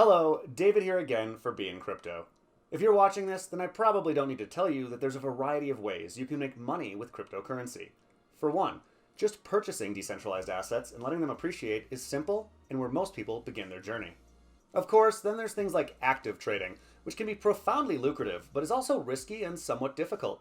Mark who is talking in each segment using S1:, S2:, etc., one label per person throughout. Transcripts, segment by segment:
S1: Hello, David here again for Being Crypto. If you're watching this, then I probably don't need to tell you that there's a variety of ways you can make money with cryptocurrency. For one, just purchasing decentralized assets and letting them appreciate is simple and where most people begin their journey. Of course, then there's things like active trading, which can be profoundly lucrative, but is also risky and somewhat difficult.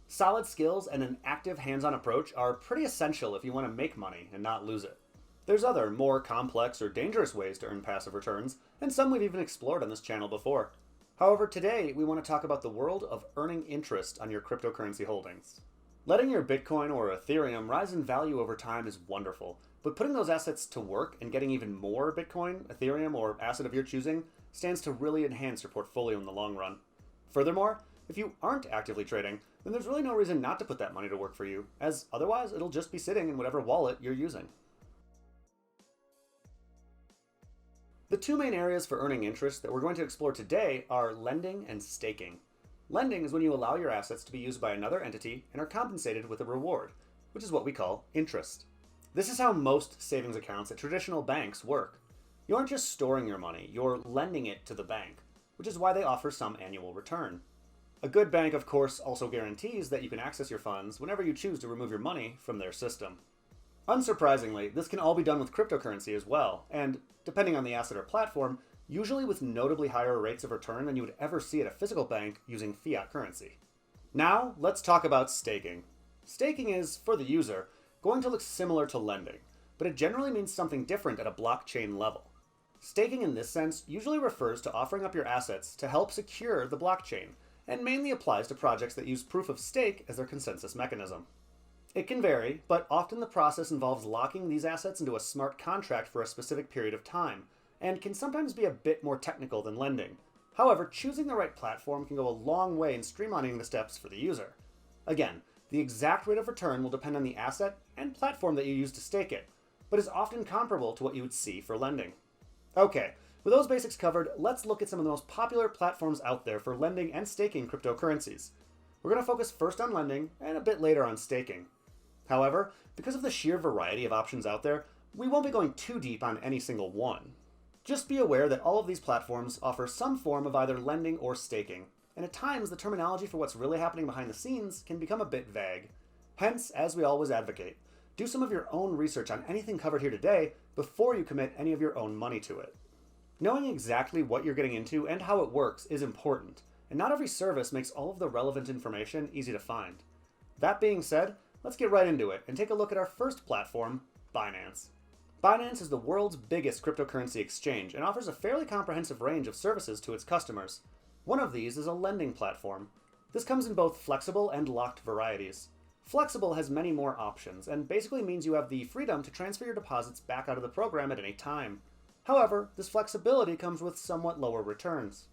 S1: Solid skills and an active hands-on approach are pretty essential if you want to make money and not lose it. There's other, more complex or dangerous ways to earn passive returns, and some we've even explored on this channel before. However, today we want to talk about the world of earning interest on your cryptocurrency holdings. Letting your Bitcoin or Ethereum rise in value over time is wonderful, but putting those assets to work and getting even more Bitcoin, Ethereum, or asset of your choosing stands to really enhance your portfolio in the long run. Furthermore, if you aren't actively trading, then there's really no reason not to put that money to work for you, as otherwise it'll just be sitting in whatever wallet you're using. The two main areas for earning interest that we're going to explore today are lending and staking. Lending is when you allow your assets to be used by another entity and are compensated with a reward, which is what we call interest. This is how most savings accounts at traditional banks work. You aren't just storing your money, you're lending it to the bank, which is why they offer some annual return. A good bank, of course, also guarantees that you can access your funds whenever you choose to remove your money from their system. Unsurprisingly, this can all be done with cryptocurrency as well, and, depending on the asset or platform, usually with notably higher rates of return than you would ever see at a physical bank using fiat currency. Now, let's talk about staking. Staking is, for the user, going to look similar to lending, but it generally means something different at a blockchain level. Staking in this sense usually refers to offering up your assets to help secure the blockchain, and mainly applies to projects that use proof of stake as their consensus mechanism. It can vary, but often the process involves locking these assets into a smart contract for a specific period of time, and can sometimes be a bit more technical than lending. However, choosing the right platform can go a long way in streamlining the steps for the user. Again, the exact rate of return will depend on the asset and platform that you use to stake it, but is often comparable to what you would see for lending. Okay, with those basics covered, let's look at some of the most popular platforms out there for lending and staking cryptocurrencies. We're going to focus first on lending and a bit later on staking. However, because of the sheer variety of options out there, we won't be going too deep on any single one. Just be aware that all of these platforms offer some form of either lending or staking, and at times the terminology for what's really happening behind the scenes can become a bit vague. Hence, as we always advocate, do some of your own research on anything covered here today before you commit any of your own money to it. Knowing exactly what you're getting into and how it works is important, and not every service makes all of the relevant information easy to find. That being said, let's get right into it and take a look at our first platform, Binance. Binance is the world's biggest cryptocurrency exchange and offers a fairly comprehensive range of services to its customers. One of these is a lending platform. This comes in both flexible and locked varieties. Flexible has many more options and basically means you have the freedom to transfer your deposits back out of the program at any time. However, this flexibility comes with somewhat lower returns.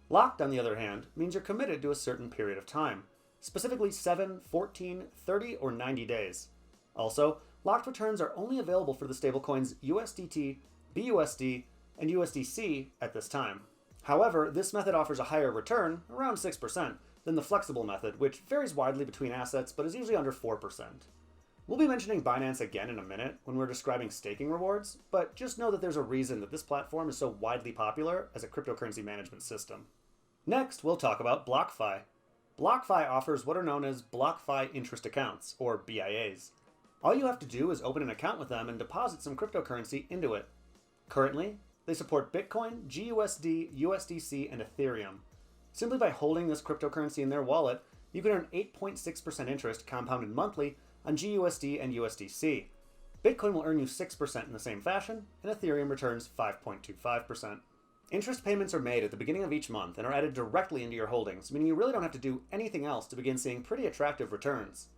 S1: Locked, on the other hand, means you're committed to a certain period of time. Specifically 7, 14, 30, or 90 days. Also, locked returns are only available for the stablecoins USDT, BUSD, and USDC at this time. However, this method offers a higher return, around 6%, than the flexible method, which varies widely between assets but is usually under 4%. We'll be mentioning Binance again in a minute when we're describing staking rewards, but just know that there's a reason that this platform is so widely popular as a cryptocurrency management system. Next, we'll talk about BlockFi. BlockFi offers what are known as BlockFi interest accounts, or BIAs. All you have to do is open an account with them and deposit some cryptocurrency into it. Currently, they support Bitcoin, GUSD, USDC, and Ethereum. Simply by holding this cryptocurrency in their wallet, you can earn 8.6% interest compounded monthly on GUSD and USDC. Bitcoin will earn you 6% in the same fashion, and Ethereum returns 5.25%. Interest payments are made at the beginning of each month and are added directly into your holdings, meaning you really don't have to do anything else to begin seeing pretty attractive returns.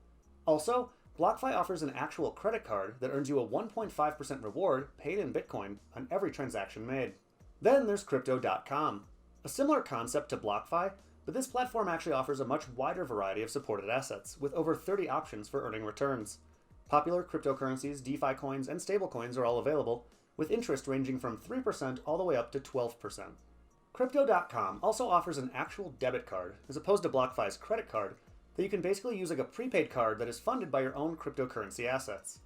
S1: Also, BlockFi offers an actual credit card that earns you a 1.5% reward paid in Bitcoin on every transaction made. Then there's Crypto.com. A similar concept to BlockFi, but this platform actually offers a much wider variety of supported assets, with over 30 options for earning returns. Popular cryptocurrencies, DeFi coins, and stablecoins are all available, with interest ranging from 3% all the way up to 12%. Crypto.com also offers an actual debit card, as opposed to BlockFi's credit card, that you can basically use like a prepaid card that is funded by your own cryptocurrency assets.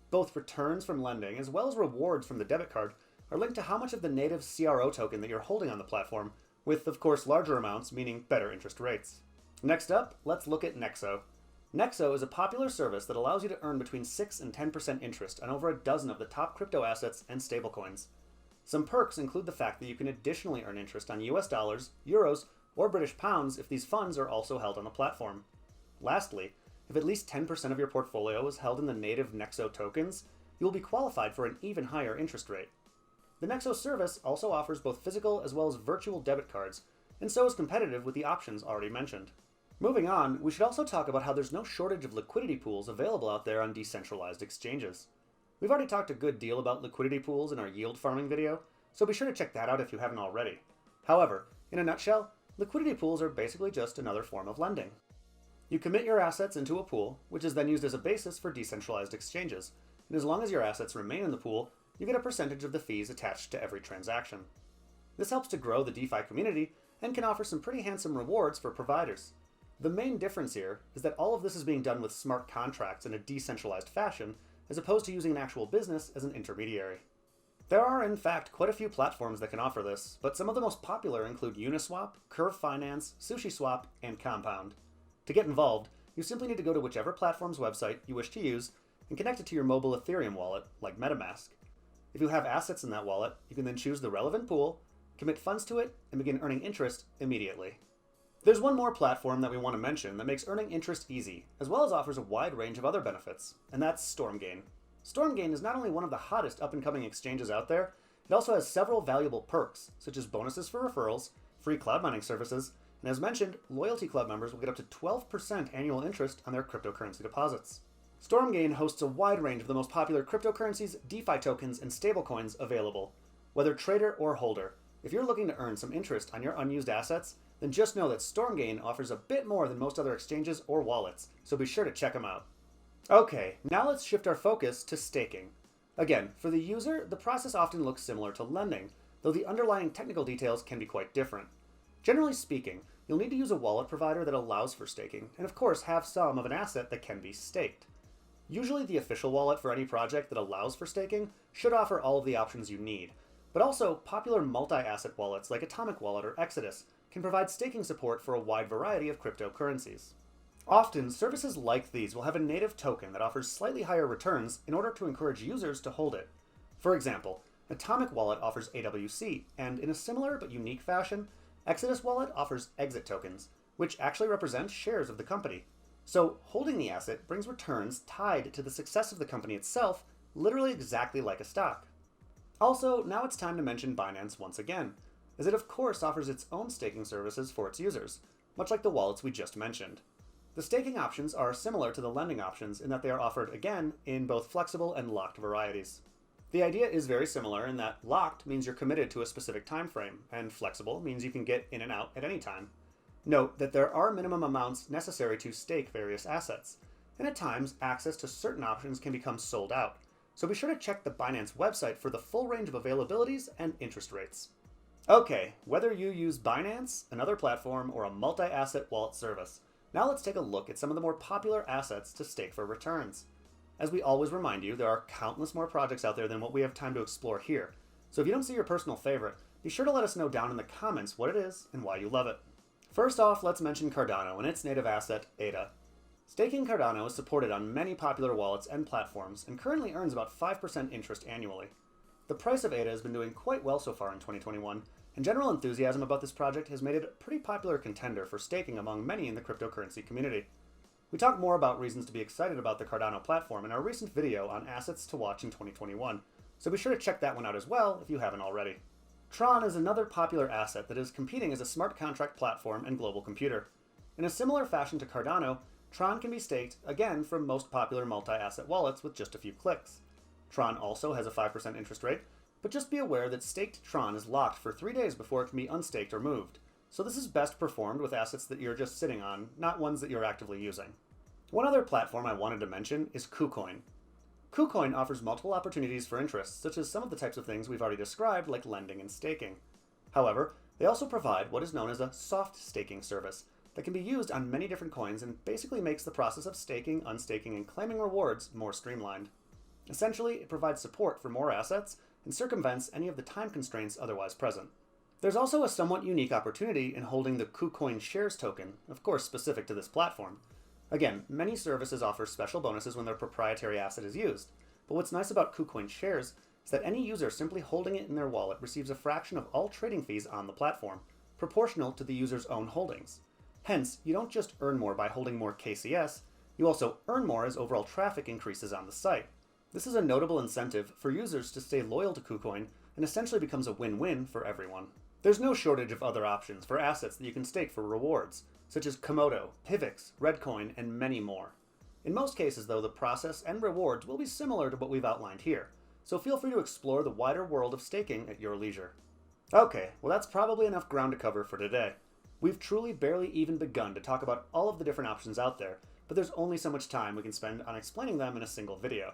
S1: Both returns from lending as well as rewards from the debit card are linked to how much of the native CRO token that you're holding on the platform, with, of course, larger amounts meaning better interest rates. Next up, let's look at Nexo. Nexo is a popular service that allows you to earn between 6 and 10% interest on over a dozen of the top crypto assets and stablecoins. Some perks include the fact that you can additionally earn interest on US dollars, euros, or British pounds if these funds are also held on the platform. Lastly, if at least 10% of your portfolio is held in the native Nexo tokens, you will be qualified for an even higher interest rate. The Nexo service also offers both physical as well as virtual debit cards, and so is competitive with the options already mentioned. Moving on, we should also talk about how there's no shortage of liquidity pools available out there on decentralized exchanges. We've already talked a good deal about liquidity pools in our yield farming video, so be sure to check that out if you haven't already. However, in a nutshell, liquidity pools are basically just another form of lending. You commit your assets into a pool, which is then used as a basis for decentralized exchanges, and as long as your assets remain in the pool, you get a percentage of the fees attached to every transaction. This helps to grow the DeFi community and can offer some pretty handsome rewards for providers. The main difference here is that all of this is being done with smart contracts in a decentralized fashion, as opposed to using an actual business as an intermediary. There are, in fact, quite a few platforms that can offer this, but some of the most popular include Uniswap, Curve Finance, SushiSwap, and Compound. To get involved, you simply need to go to whichever platform's website you wish to use and connect it to your mobile Ethereum wallet, like MetaMask. If you have assets in that wallet, you can then choose the relevant pool, commit funds to it, and begin earning interest immediately. There's one more platform that we want to mention that makes earning interest easy, as well as offers a wide range of other benefits, and that's Stormgain. Stormgain is not only one of the hottest up-and-coming exchanges out there, it also has several valuable perks, such as bonuses for referrals, free cloud mining services, and as mentioned, loyalty club members will get up to 12% annual interest on their cryptocurrency deposits. Stormgain hosts a wide range of the most popular cryptocurrencies, DeFi tokens, and stablecoins available. Whether trader or holder, if you're looking to earn some interest on your unused assets, then just know that Stormgain offers a bit more than most other exchanges or wallets, so be sure to check them out. Okay, now let's shift our focus to staking. Again, for the user, the process often looks similar to lending, though the underlying technical details can be quite different. Generally speaking, you'll need to use a wallet provider that allows for staking, and of course have some of an asset that can be staked. Usually the official wallet for any project that allows for staking should offer all of the options you need, but also popular multi-asset wallets like Atomic Wallet or Exodus can provide staking support for a wide variety of cryptocurrencies. Often, services like these will have a native token that offers slightly higher returns in order to encourage users to hold it. For example, Atomic Wallet offers AWC, and in a similar but unique fashion, Exodus Wallet offers exit tokens, which actually represent shares of the company. So holding the asset brings returns tied to the success of the company itself, literally exactly like a stock. Also, now it's time to mention Binance once again, as it of course offers its own staking services for its users, much like the wallets we just mentioned. The staking options are similar to the lending options in that they are offered again in both flexible and locked varieties. The idea is very similar in that locked means you're committed to a specific time frame, and flexible means you can get in and out at any time. Note that there are minimum amounts necessary to stake various assets, and at times access to certain options can become sold out, so be sure to check the Binance website for the full range of availabilities and interest rates. Okay, whether you use Binance, another platform, or a multi-asset wallet service, now let's take a look at some of the more popular assets to stake for returns. As we always remind you, there are countless more projects out there than what we have time to explore here, so if you don't see your personal favorite, be sure to let us know down in the comments what it is and why you love it. First off, let's mention Cardano and its native asset, ADA. Staking Cardano is supported on many popular wallets and platforms and currently earns about 5% interest annually. The price of ADA has been doing quite well so far in 2021, and general enthusiasm about this project has made it a pretty popular contender for staking among many in the cryptocurrency community. We talk more about reasons to be excited about the Cardano platform in our recent video on assets to watch in 2021, so be sure to check that one out as well if you haven't already. Tron is another popular asset that is competing as a smart contract platform and global computer. In a similar fashion to Cardano, Tron can be staked, again, from most popular multi-asset wallets with just a few clicks. Tron also has a 5% interest rate, but just be aware that staked Tron is locked for 3 days before it can be unstaked or moved, so this is best performed with assets that you're just sitting on, not ones that you're actively using. One other platform I wanted to mention is KuCoin. KuCoin offers multiple opportunities for interest, such as some of the types of things we've already described, like lending and staking. However, they also provide what is known as a soft staking service that can be used on many different coins and basically makes the process of staking, unstaking, and claiming rewards more streamlined. Essentially, it provides support for more assets and circumvents any of the time constraints otherwise present. There's also a somewhat unique opportunity in holding the KuCoin shares token, of course specific to this platform. Again, many services offer special bonuses when their proprietary asset is used, but what's nice about KuCoin shares is that any user simply holding it in their wallet receives a fraction of all trading fees on the platform, proportional to the user's own holdings. Hence, you don't just earn more by holding more KCS, you also earn more as overall traffic increases on the site. This is a notable incentive for users to stay loyal to KuCoin and essentially becomes a win-win for everyone. There's no shortage of other options for assets that you can stake for rewards, such as Komodo, Pivx, Redcoin, and many more. In most cases, though, the process and rewards will be similar to what we've outlined here, so feel free to explore the wider world of staking at your leisure. Okay, well that's probably enough ground to cover for today. We've truly barely even begun to talk about all of the different options out there, but there's only so much time we can spend on explaining them in a single video.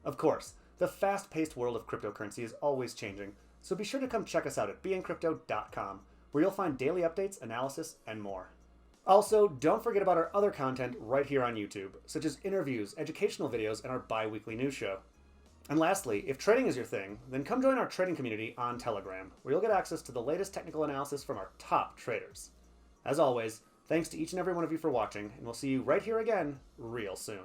S1: Of course, the fast-paced world of cryptocurrency is always changing, so be sure to come check us out at beincrypto.com, where you'll find daily updates, analysis, and more. Also, don't forget about our other content right here on YouTube, such as interviews, educational videos, and our bi-weekly news show. And lastly, if trading is your thing, then come join our trading community on Telegram, where you'll get access to the latest technical analysis from our top traders. As always, thanks to each and every one of you for watching, and we'll see you right here again real soon.